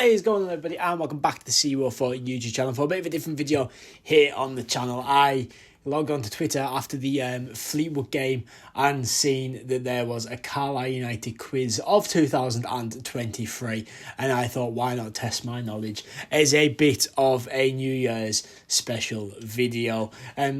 What is going on, everybody, and welcome back to the C4 YouTube channel for a bit of a different video here on the channel. I logged on to Twitter after the Fleetwood game and seen that there was a Carlisle United quiz of 2023, and I thought, why not test my knowledge as a bit of a New Year's special video.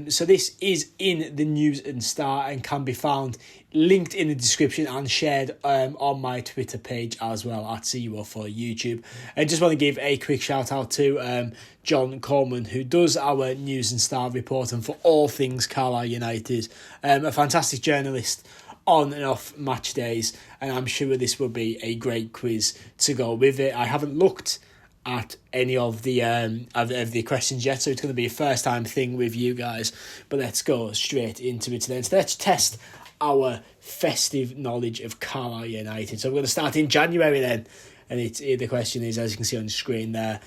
So this is in the News and Star and can be found linked in the description and shared on my Twitter page as well at C4 YouTube. I just want to give a quick shout out to John Coleman, who does our News and Star reporting for all things Carlisle United. A fantastic journalist on and off match days, and I'm sure this will be a great quiz to go with it. I haven't looked at any of the questions yet, so it's going to be a first time thing with you guys, but let's go straight into it then. So let's test our festive knowledge of Carlisle United. So we're going to start in January then, and the question is, as you can see on the screen there,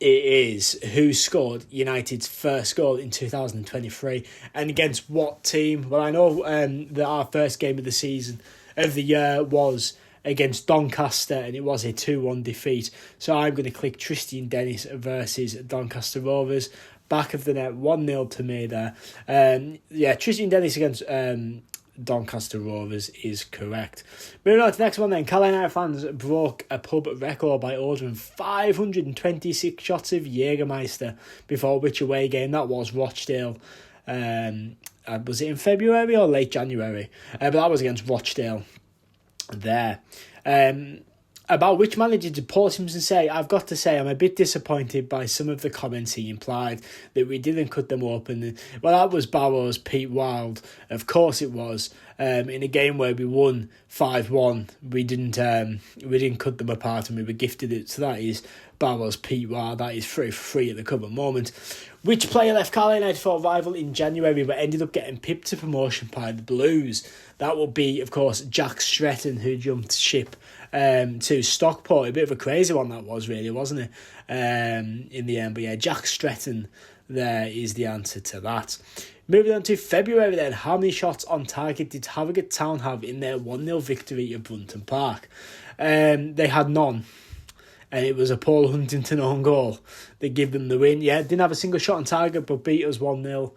it is who scored United's first goal in 2023 and against what team? Well, I know that our first game of the year was against Doncaster, and it was a 2-1 defeat. So I'm going to click Tristan Dennis versus Doncaster Rovers. Back of the net, 1-0 to me there. Tristan Dennis against Doncaster Rovers is correct. Moving on to the next one then. Carlisle United fans broke a pub record by ordering 526 shots of Jägermeister before which away game? That was Rochdale. Was it in February or late January? But that was against Rochdale there. About which manager did Paul Simpson say, I've got to say I'm a bit disappointed by some of the comments he implied that we didn't cut them open. Well, that was Barrow's Pete Wild. Of course it was. In a game where we won 5-1, we didn't cut them apart and we were gifted it. So that is Barrow's Pete Wild. That is free at the current moment. Which player left Carlisle United for a rival in January but ended up getting pipped to promotion by the Blues? That would be, of course, Jack Stretton, who jumped ship to Stockport. A bit of a crazy one that was, really, wasn't it? In the end. But yeah, Jack Stretton there is the answer to that. Moving on to February then. How many shots on target did Harrogate Town have in their 1-0 victory at Brunton Park? They had none. And it was a Paul Huntington own goal that gave them the win. Yeah, didn't have a single shot on target, but beat us 1-0.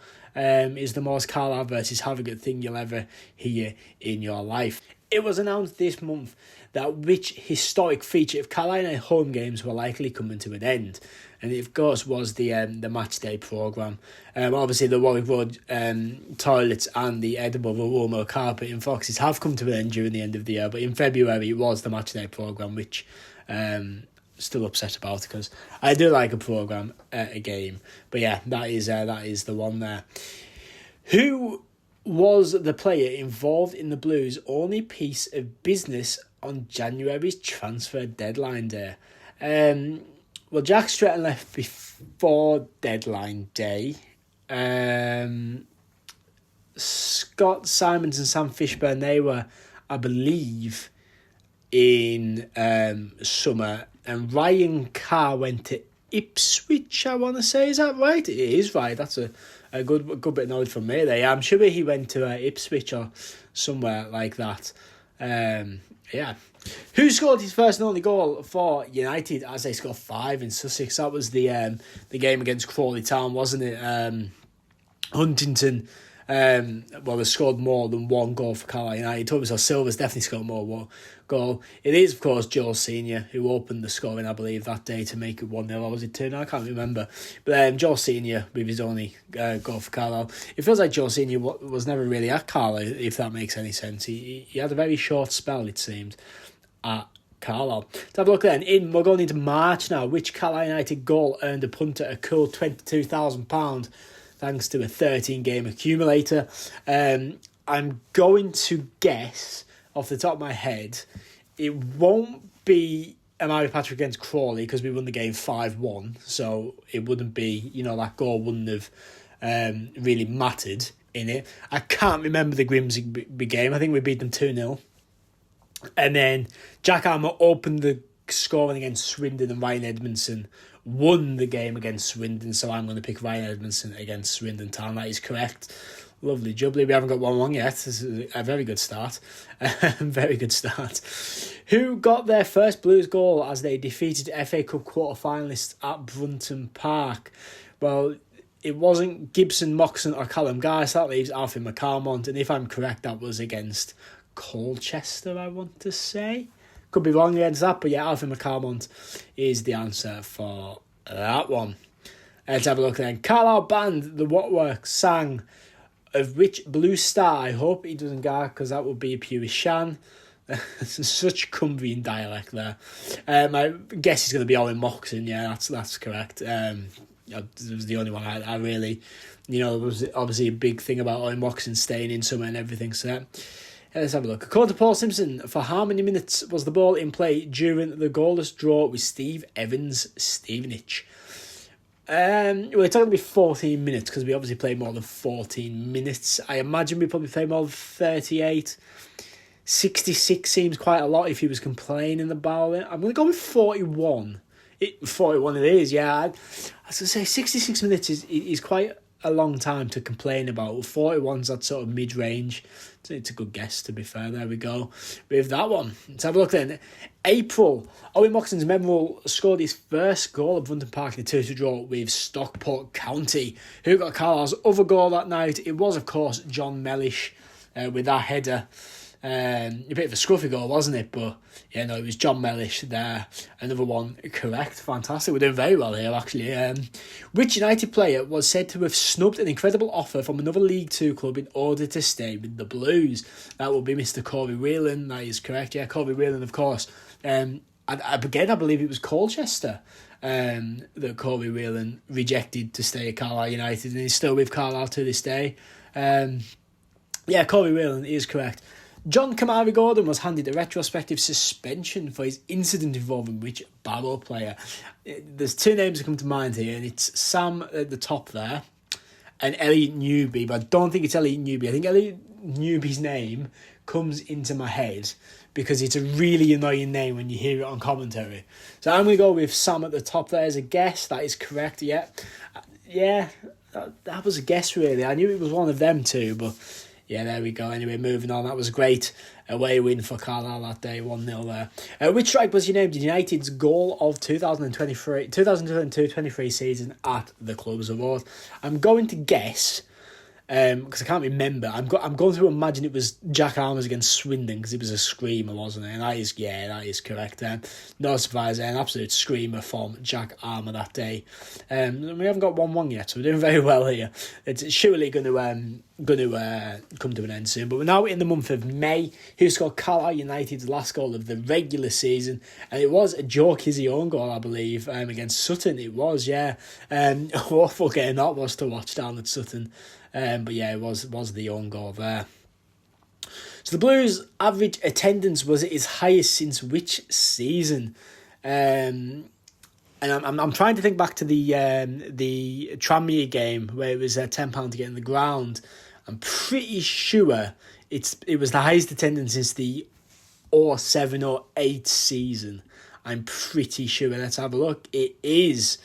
Is the most Carlisle versus Harrogate thing you'll ever hear in your life. It was announced this month that which historic feature of Carlisle United home games were likely coming to an end. And it, of course, was the match day programme. Obviously, the Warwick Road toilets and the Edinburgh Romo carpet in Foxes have come to an end during the end of the year. But in February, it was the match day programme, which still upset about because I do like a programme, a game. But yeah, that is the one there. Who was the player involved in the Blues' only piece of business on January's transfer deadline day? Well, Jack Stretton left before deadline day. Scott Simons and Sam Fishburne, they were, I believe, in summer. And Ryan Carr went to Ipswich, I want to say. Is that right? It is right. That's a good bit of knowledge from me there. I'm sure he went to Ipswich or somewhere like that. Yeah. Who scored his first and only goal for United as they scored 5 in Sussex? That was the game against Crawley Town, wasn't it? Huntington, they scored more than one goal for Carlisle United. Thomas Silva's definitely scored more than one goal. It is, of course, Joel Senior who opened the scoring, I believe, that day to make it 1-0. Or was it 2-0? I can't remember. But Joel Senior with his only goal for Carlisle. It feels like Joel Senior was never really at Carlisle, if that makes any sense. He had a very short spell, it seemed, at Carlisle. To have a look then, we're going into March now. Which Carlisle United goal earned a punter a cool £22,000? Thanks to a 13-game accumulator. I'm going to guess, off the top of my head, it won't be Amari Patrick against Crawley because we won the game 5-1. So it wouldn't be, that goal wouldn't have really mattered in it. I can't remember the Grimsby game. I think we beat them 2-0. And then Jack Armour opened the scoring against Swindon, and Ryan Edmondson won the game against Swindon. So I'm going to pick Ryan Edmondson against Swindon Town. That is correct. Lovely jubbly. We haven't got 1-1 yet. This is a very good start. Very good start. Who got their first Blues goal as they defeated FA Cup quarter-finalists at Brunton Park? Well, it wasn't Gibson, Moxon or Callum Guy, so that leaves Alfie McCalmont. And if I'm correct, that was against Colchester, I want to say. Could be wrong against that, but yeah, Alfie McCalmont is the answer for that one. Let's have a look then. Carlisle band, the Whatworks, sang of which Blue Star? I hope he doesn't go, because that would be a pure Shan. Such Cumbrian dialect there. I guess he's going to be Owen Moxon. Yeah, that's correct. It was the only one I really, there was obviously a big thing about Owen Moxon staying in summer and everything. So let's have a look. According to Paul Simpson, for how many minutes was the ball in play during the goalless draw with Steve Evans Stevenage? Well, it's going to be 14 minutes because we obviously played more than 14 minutes. I imagine we probably played more than 38. 66 seems quite a lot if he was complaining about it. I'm going to go with 41. 41 it is, yeah. I was going to say 66 minutes is quite a long time to complain about. 41's that sort of mid-range. It's a good guess, to be fair. There we go with that one. Let's have a look then. April. Owen Moxon's memorable scored his first goal at Brunton Park in the 2-2 draw with Stockport County. Who got Carlisle's other goal that night? It was, of course, John Mellish with that header. A bit of a scruffy goal, wasn't it? But yeah, no, it was John Mellish there. Another one correct. Fantastic. We're doing very well here, actually. Which United player was said to have snubbed an incredible offer from another League Two club in order to stay with the Blues? That would be Mr. Corey Whelan. That is correct. Yeah, Corey Whelan, of course. Again, I believe it was Colchester that Corey Whelan rejected to stay at Carlisle United, and he's still with Carlisle to this day. Yeah, Corey Whelan is correct. John Kamari Gordon was handed a retrospective suspension for his incident involving which Barrow player? There's two names that come to mind here, and it's Sam at the top there and Elliot Newby, but I don't think it's Elliot Newby. I think Elliot Newby's name comes into my head because it's a really annoying name when you hear it on commentary. So I'm going to go with Sam at the top there as a guess. That is correct, yeah. Yeah, that was a guess, really. I knew it was one of them two, but yeah, there we go. Anyway, moving on. That was a great away win for Carlisle that day, 1-0 there. Which strike was named United's goal of 2022-23 season at the Clubs Award? I'm going to guess, because I can't remember. I'm going to imagine it was Jack Armour's against Swindon, because it was a screamer, wasn't it? And that is correct. No surprise there, an absolute screamer from Jack Armour that day. We haven't got 1-1 yet, so we're doing very well here. It's surely going to come to an end soon. But we're now in the month of May. Who scored Carlisle United's last goal of the regular season? And it was a Joe Kizzy own goal, I believe, against Sutton. It was, yeah. Awful game that was to watch down at Sutton. But yeah, it was the own goal there. So the Blues' average attendance was at its highest since which season? And I'm trying to think back to the Tranmere game where it was £10 to get in the ground. I'm pretty sure it was the highest attendance since the 07 or 08 season. I'm pretty sure. Let's have a look. It is.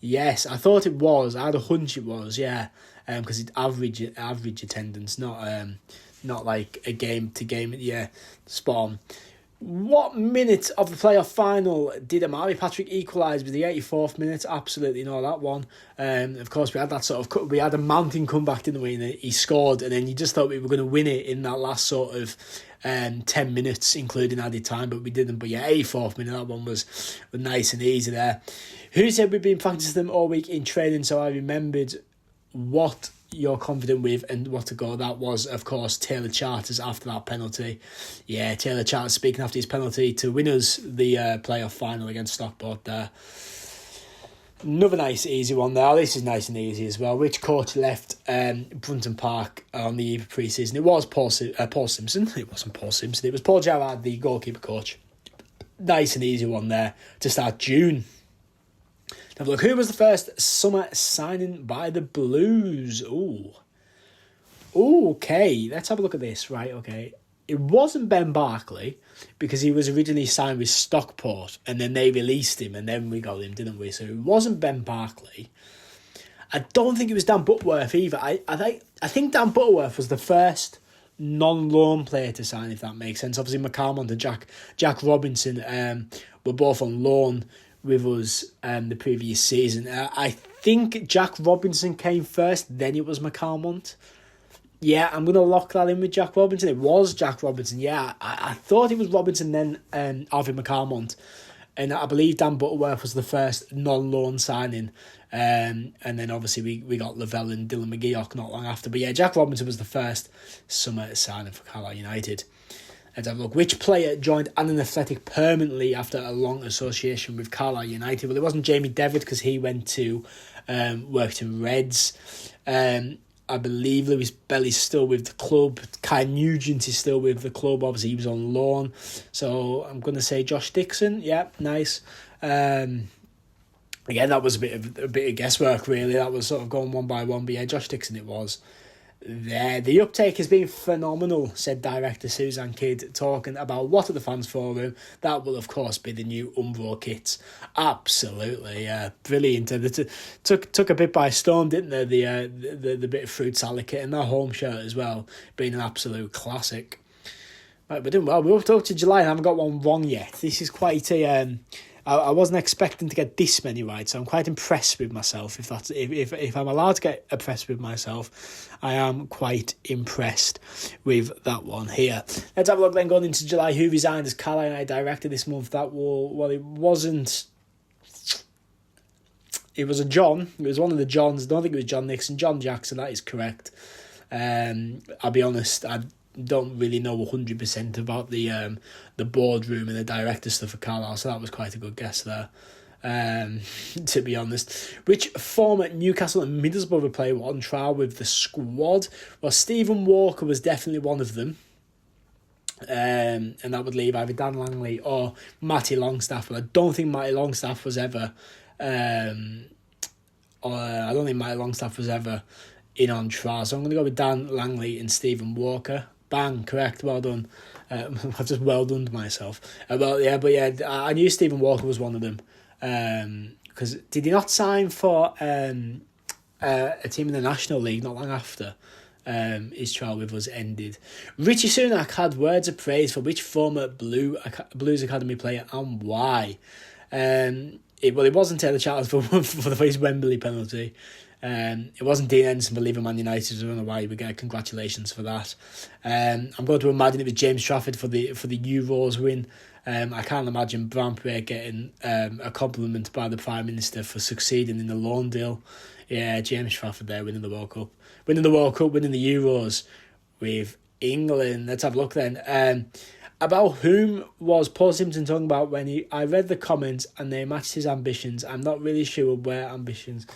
Yes, I thought it was. I had a hunch it was. Yeah. Because it's average attendance, not like a game to game. Yeah, spot on. What minute of the playoff final did Amari Patrick equalise with the 84th minute? Absolutely know that one. Of course, we had a mounting comeback, didn't we? And he scored, and then you just thought we were going to win it in that last sort of 10 minutes, including added time, but we didn't. But yeah, 84th minute, that one was nice and easy there. Who said we've been practicing them all week in training? So I remembered what you're confident with and what to go. That was, of course, Taylor Charters after that penalty. Yeah, Taylor Charters speaking after his penalty to win us the playoff final against Stockport there. Another nice easy one there. This is nice and easy as well. Which coach left Brunton Park on the eve of pre-season? It was Paul Simpson. It wasn't Paul Simpson. It was Paul Gerrard, the goalkeeper coach. Nice and easy one there to start June. Have a look. Who was the first summer signing by the Blues? Ooh, okay. Let's have a look at this. Right, okay. It wasn't Ben Barkley because he was originally signed with Stockport and then they released him and then we got him, didn't we? So it wasn't Ben Barkley. I don't think it was Dan Butterworth either. I think Dan Butterworth was the first non-loan player to sign, if that makes sense. Obviously, McCalmont and Jack Robinson were both on loan with us the previous season. I think Jack Robinson came first, then it was McCalmont. Yeah, I'm going to lock that in with Jack Robinson. It was Jack Robinson, yeah. I thought it was Robinson, then Alfie McCalmont. And I believe Dan Butterworth was the first non-loan signing. And then obviously we got Lavelle and Dylan McGeoch not long after. But yeah, Jack Robinson was the first summer signing for Carlisle United. Let's have a look. Which player joined Annan Athletic permanently after a long association with Carlisle United? Well, it wasn't Jamie Devitt because he went to work in Reds. I believe Lewis Belly's still with the club. Kai Nugent is still with the club. Obviously, he was on loan. So I'm going to say Josh Dixon. Yeah, nice. Again, that was a bit of guesswork, really. That was sort of going one by one. But yeah, Josh Dixon it was. There, the uptake has been phenomenal, said director Suzanne Kidd, talking about what are the fans forum. That will, of course, be the new Umbro kits. Absolutely, brilliant. They took a bit by storm, didn't they? The bit of fruit salad kit and their home shirt as well, being an absolute classic. Right, we're doing well. We're up to July and I haven't got one wrong yet. This is quite a. I wasn't expecting to get this many right, so I'm quite impressed with myself. If I'm allowed to get impressed with myself, I am quite impressed with that one here. Let's have a look then going into July. Who resigned as Carlisle United director this month? It wasn't. It was a John. It was one of the Johns. I don't think it was John Nixon. John Jackson, that is correct. I'll be honest, I don't really know 100% about the boardroom and the director stuff for Carlisle, so that was quite a good guess there, to be honest. Which former Newcastle and Middlesbrough player were on trial with the squad? Well, Stephen Walker was definitely one of them, and that would leave either Dan Langley or Matty Longstaff, but I don't think Matty Longstaff was ever in on trial, so I'm going to go with Dan Langley and Stephen Walker. Bang, correct, well done. I've just well done myself. I knew Stephen Walker was one of them. Because did he not sign for a team in the National League not long after his trial with us ended? Richie Sunak had words of praise for which former Blues Academy player and why? It wasn't Taylor Charles for the first Wembley penalty. It wasn't Dean Henderson for leaving Man United. I don't know why we get congratulations for that. I'm going to imagine it was James Trafford for the Euros win. I can't imagine Brampier getting a compliment by the Prime Minister for succeeding in the loan deal. Yeah, James Trafford there winning the World Cup, winning the Euros with England. Let's have a look then. About whom was Paul Simpson talking about when I read the comments and they matched his ambitions. I'm not really sure where ambitions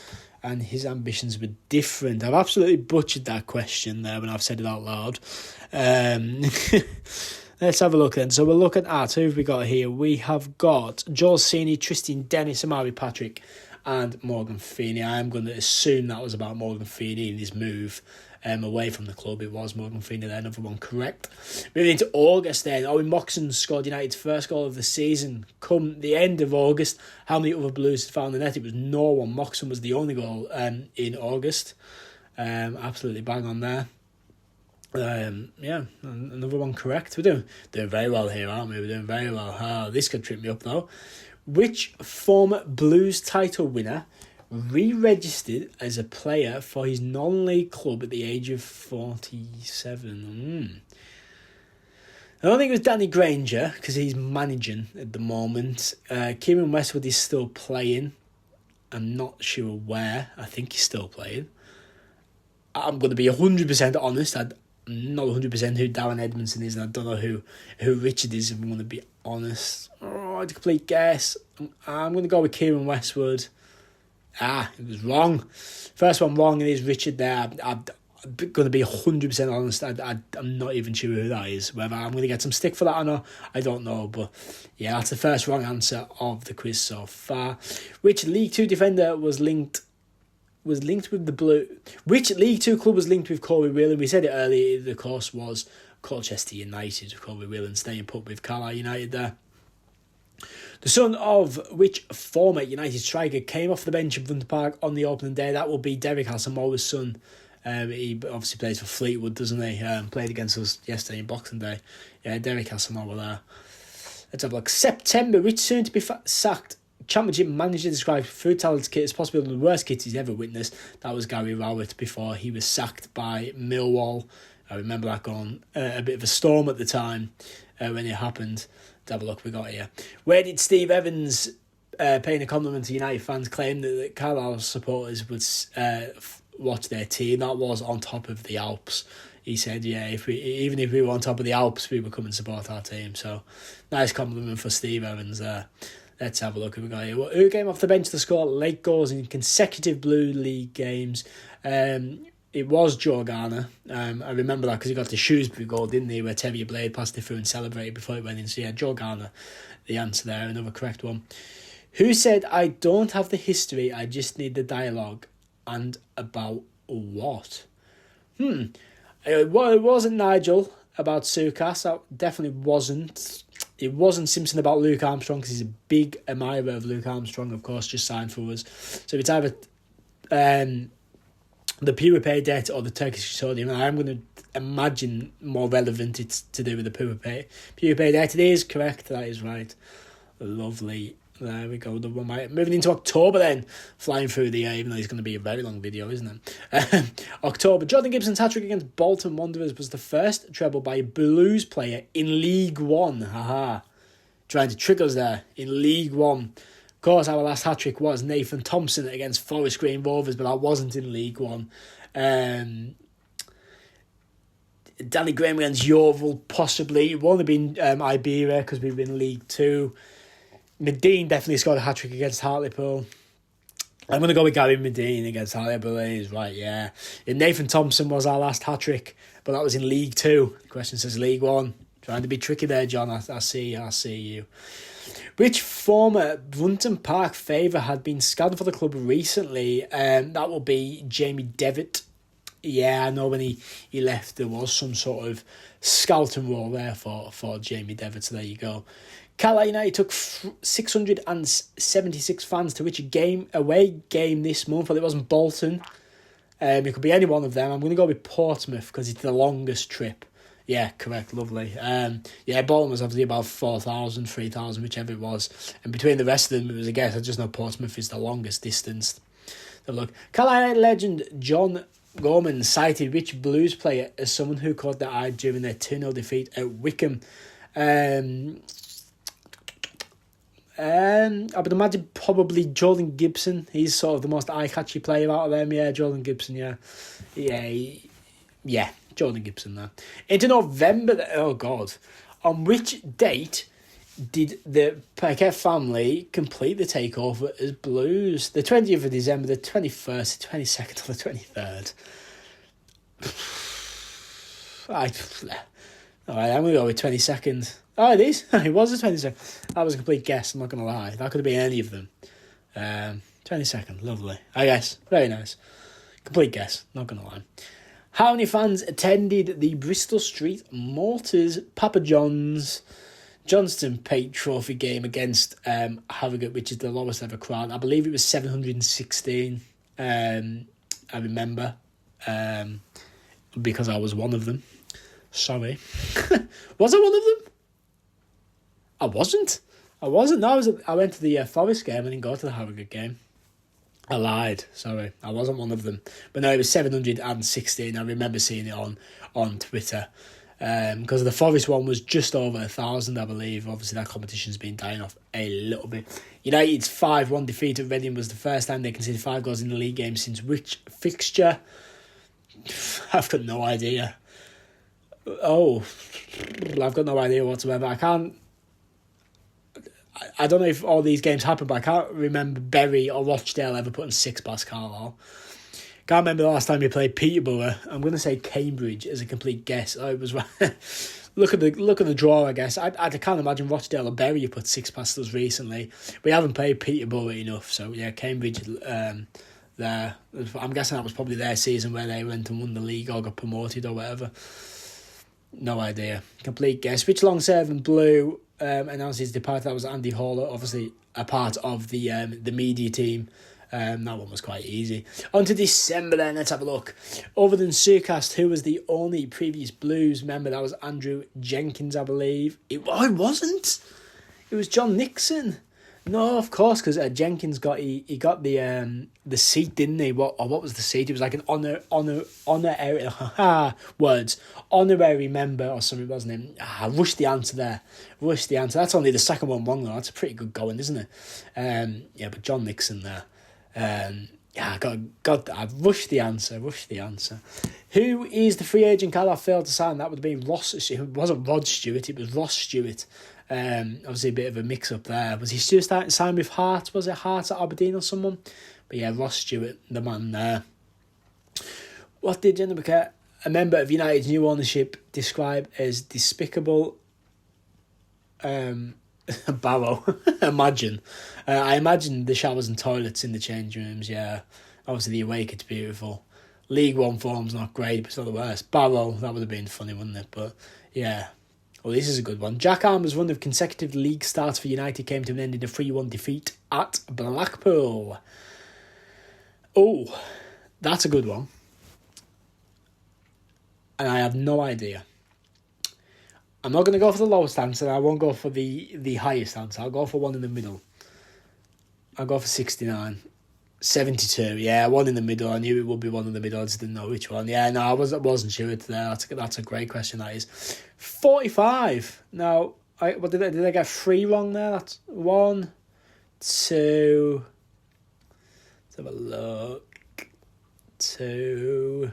and his ambitions were different. I've absolutely butchered that question there when I've said it out loud. Let's have a look then. So we're looking at, who have we got here? We have got Joel Sini, Tristan Dennis, Amari Patrick and Morgan Feeney. I'm going to assume that was about Morgan Feeney and his move away from the club. It was Morgan Feeney there, another one correct. Moving into August then, Owen Moxon scored United's first goal of the season. Come the end of August, how many other Blues had found the net? It was no one. Moxon was the only goal in August. Absolutely bang on there. Another one correct. We're doing very well here, aren't we? We're doing very well. This could trip me up though. Which former Blues title winner re-registered as a player for his non-league club at the age of 47? I don't think it was Danny Granger because he's managing at the moment. Kieran Westwood is still playing. I'm not sure where. I think he's still playing. I'm going to be 100% honest. I'm not 100% who Darren Edmondson is, and I don't know who Richard is, if I'm going to be honest. It's a complete guess. I'm going to go with Kieran Westwood. It was wrong. First one wrong, and it is Richard there. I'm going to be 100% honest. I'm not even sure who that is. Whether I'm going to get some stick for that or not, I don't know. But yeah, that's the first wrong answer of the quiz so far. Which League 2 defender was linked with the Blue? Which League 2 club was linked with Colby Whelan? We said it earlier. The course was Colchester United. Colby Whelan staying put with Carlisle United there. The son of which former United striker came off the bench in Vunton Park on the opening day? That will be Derek Asamoah's son. He obviously plays for Fleetwood, doesn't he? Played against us yesterday in Boxing Day. Yeah, Derek Asamoah there. Let's have a look. September, which soon to be sacked Championship manager described Food Talent's kit as possibly one of the worst kits he's ever witnessed. That was Gary Rowett before he was sacked by Millwall. I remember that going a bit of a storm at the time when it happened. Let's have a look we got here. Where did Steve Evans, paying a compliment to United fans, claim that Carlisle supporters would watch their team? That was on top of the Alps. He said, yeah, even if we were on top of the Alps, we would come and support our team. So, nice compliment for Steve Evans there. Let's have a look who we got here. Who came off the bench to score late goals in consecutive Blue League games? It was Joe Garner. I remember that because he got the Shrewsbury goal, didn't he, where Tevye Blade passed it through and celebrated before it went in. So, yeah, Joe Garner, the answer there, another correct one. Who said, I don't have the history, I just need the dialogue? And about what? It wasn't Nigel about Sukas. That definitely wasn't. It wasn't Simpson about Luke Armstrong because he's a big admirer of Luke Armstrong, of course, just signed for us. So it's either the Pure Pay debt or the Turkish custodian. I'm going to imagine more relevant it's to do with the Pure Pay debt. It is correct. That is right. Lovely. There we go. Moving into October then. Flying through the air, even though it's going to be a very long video, isn't it? October. Jordan Gibson's hat-trick against Bolton Wanderers was the first treble by a Blues player in League One. Haha. Trying to trick us there. In League One. Of course, our last hat-trick was Nathan Thompson against Forest Green Rovers, but that wasn't in League One. Danny Graham against Yeovil, possibly. It won't have been Iberia because we've been in League Two. Medine definitely scored a hat-trick against Hartlepool. I'm going to go with Gary Medine against Hartlepool. He's right, yeah. And Nathan Thompson was our last hat-trick, but that was in League Two. The question says League One. Trying to be tricky there, John. I see you. Which former Brunton Park favourite had been scouted for the club recently? That will be Jamie Devitt. Yeah, I know when he left, there was some sort of scouting role there for Jamie Devitt, so there you go. Carlisle United took 676 fans to which away game this month, but it wasn't Bolton. It could be any one of them. I'm going to go with Portsmouth because it's the longest trip. Yeah, correct, lovely. Bolton was obviously about 4,000, 3,000, whichever it was. And between the rest of them, it was a guess. I just know Portsmouth is the longest distance. So look, Carlisle legend John Coleman cited which Blues player as someone who caught their eye during their 2-0 defeat at Wickham. I would imagine probably Jordan Gibson. He's sort of the most eye-catchy player out of them. Yeah, Jordan Gibson, yeah. Yeah, Jordan Gibson there. Into November, oh God. On which date did the Paquette family complete the takeover as Blues? The 20th of December, the 21st, the 22nd, or the 23rd? All right, I'm going to go with 22nd. Oh, it is? It was the 22nd. That was a complete guess, I'm not going to lie. That could have been any of them. 22nd, lovely. I guess, very nice. Complete guess, not going to lie. How many fans attended the Bristol Street Mortars Papa John's Johnston Pate Trophy game against Harrogate, which is the lowest ever crowd? I believe it was 716. I remember. Because I was one of them. Sorry. Was I one of them? I wasn't. No, I went to the Forest game. I didn't go to the Harrogate game. I lied. Sorry. I wasn't one of them. But no, it was 716. I remember seeing it on Twitter. Because the Forest one was just over 1,000, I believe. Obviously, that competition's been dying off a little bit. United's 5-1 defeat at Reading was the first time they conceded 5 goals in the league game since which fixture? I've got no idea. Oh, I've got no idea whatsoever. I don't know if all these games happened, but I can't remember Bury or Rochdale ever putting 6 past Carlisle. Can't remember the last time we played Peterborough. I'm going to say Cambridge as a complete guess. Oh, it was right. Look at the draw, I guess. I can't imagine Rochdale or Bury have put 6 past us recently. We haven't played Peterborough enough, so yeah, Cambridge there. I'm guessing that was probably their season where they went and won the league or got promoted or whatever. No idea. Complete guess. Which long-serving Blue announced his departure? That was Andy Haller, obviously a part of the media team. That one was quite easy. On to December then, let's have a look. Other than Surcast, who was the only previous Blues member? That was Andrew Jenkins, I believe. It wasn't. It was John Nixon. No, of course, because Jenkins got he got the seat, didn't he? What was the seat? It was like an honorary words, honorary member or something, wasn't it? I rushed the answer there. That's only the second one wrong though. That's a pretty good going, isn't it? Yeah, but John Nixon there. I rushed the answer. Who is the free agent Carlisle failed to sign? That would have been Ross. It wasn't Rod Stewart. It was Ross Stewart. Obviously a bit of a mix up there. Was he still starting to sign with Hart? Was it Hart at Aberdeen or someone? But yeah, Ross Stewart, the man there. What did Jenna Burkett, a member of United's new ownership, describe as despicable? Barrow. Imagine. I imagine the showers and toilets in the change rooms. Yeah, obviously the awake, it's beautiful. League One form's not great, but it's not the worst. Barrow, that would have been funny, wouldn't it? But yeah. Well, this is a good one. Jack Armer's run of consecutive league starts for United came to an end in a 3-1 defeat at Blackpool. Oh, that's a good one. And I have no idea. I'm not going to go for the lowest answer. I won't go for the highest answer. I'll go for one in the middle. I'll go for 69. 72, yeah, one in the middle. I knew it would be one in the middle. I just didn't know which one. Yeah, no, I wasn't sure it's there. That's a great question, that is. 45. Now, did I get 3 wrong there? That's 1, 2. Let's have a look. 2.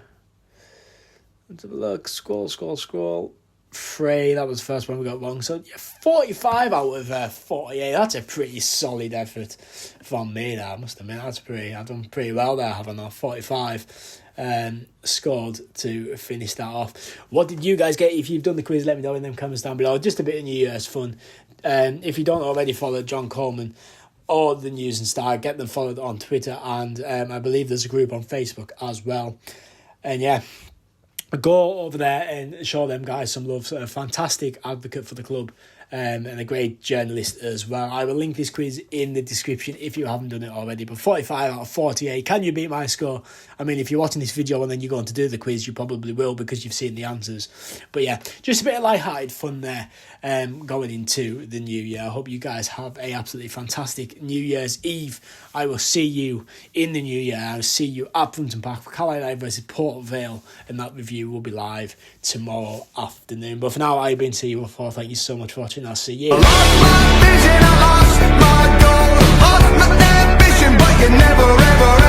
Let's have a look. Scroll. 3, that was the first one we got wrong. So, yeah, 45 out of 48. That's a pretty solid effort from me there, I must admit. I've done pretty well there, haven't I? 45 scored to finish that off. What did you guys get? If you've done the quiz, let me know in them comments down below. Just a bit of New Year's fun. If you don't already follow John Coleman or the News and Star, get them followed on Twitter, and I believe there's a group on Facebook as well. And yeah, go over there and show them guys some love. So a fantastic advocate for the club and a great journalist as well. I will link this quiz in the description if you haven't done it already. But 45 out of 48, can you beat my score? I mean, if you're watching this video and then you're going to do the quiz, you probably will because you've seen the answers. But yeah, just a bit of light-hearted fun there going into the new year. I hope you guys have a absolutely fantastic New Year's Eve. I will see you in the new year. I'll see you at Front Park for Carlisle United versus Port Vale, and that review will be live tomorrow afternoon. But for now, I've been CU4. Thank you so much for watching. I'll see you. I lost my vision, I lost my goal, lost my ambition, but you never ever